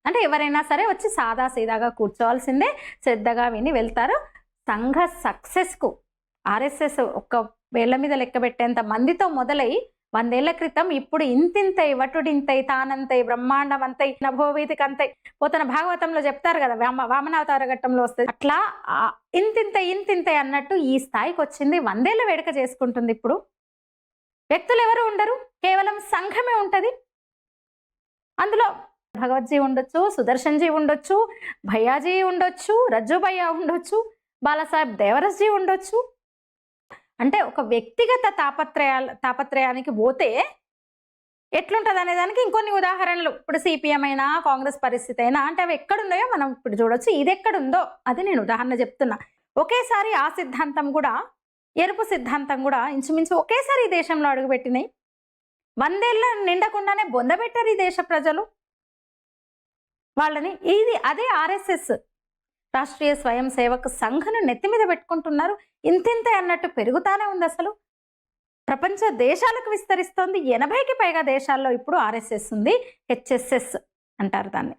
అంటే ఎవరైనా సరే వచ్చి సాదా సీదాగా కూర్చోవాల్సిందే, శ్రద్ధగా విని వెళ్తారు. సంఘ సక్సెస్కు ఆర్ఎస్ఎస్ ఒక్క వేళ్ల మీద లెక్క పెట్టేంత మందితో మొదలై 100 ఏళ్ల క్రితం ఇప్పుడు ఇంతింతై వటుడింతై తానంతై బ్రహ్మాండమంతై నభోవీతికంతై పోతన భాగవతంలో చెప్తారు కదా, వామనావతార ఘట్టంలో వస్తుంది. అట్లా ఇంతింతై అన్నట్టు ఈ స్థాయికి వచ్చింది. 100 ఏళ్ల వేడుక చేసుకుంటుంది. ఇప్పుడు వ్యక్తులు ఎవరు ఉండరు, కేవలం సంఘమే ఉంటది. అందులో భగవత్జీ ఉండొచ్చు, సుదర్శన్జీ ఉండొచ్చు, భయ్యాజీ ఉండొచ్చు, రజ్జు భయ్యా ఉండొచ్చు, బాలాసాహెబ్ దేవరస్జీ ఉండొచ్చు. అంటే ఒక వ్యక్తిగత తాపత్రయానికి పోతే ఎట్లుంటది అనే దానికి ఇంకొన్ని ఉదాహరణలు. ఇప్పుడు సిపిఎం అయినా కాంగ్రెస్ పరిస్థితి అయినా అంటే అవి ఎక్కడున్నాయో మనం ఇప్పుడు చూడొచ్చు. ఇది ఎక్కడుందో అది నేను ఉదాహరణ చెప్తున్నా. ఒకేసారి ఆ సిద్ధాంతం కూడా, ఎరుపు సిద్ధాంతం కూడా ఇంచుమించు ఒకేసారి ఈ దేశంలో అడుగుపెట్టినాయి. 100 ఏళ్ళ నిండకుండానే బొందబెట్టారు ఈ దేశ ప్రజలు వాళ్ళని. అదే ఆర్ఎస్ఎస్ రాష్ట్రీయ స్వయం సేవక్ సంఘ్ను నెత్తి మీద పెట్టుకుంటున్నారు. ఇంతింతే అన్నట్టు పెరుగుతానే ఉంది. అసలు ప్రపంచ దేశాలకు విస్తరిస్తోంది. 80కి పైగా దేశాల్లో ఇప్పుడు ఆర్ఎస్ఎస్ ఉంది. హెచ్ఎస్ఎస్ అంటారు దాన్ని.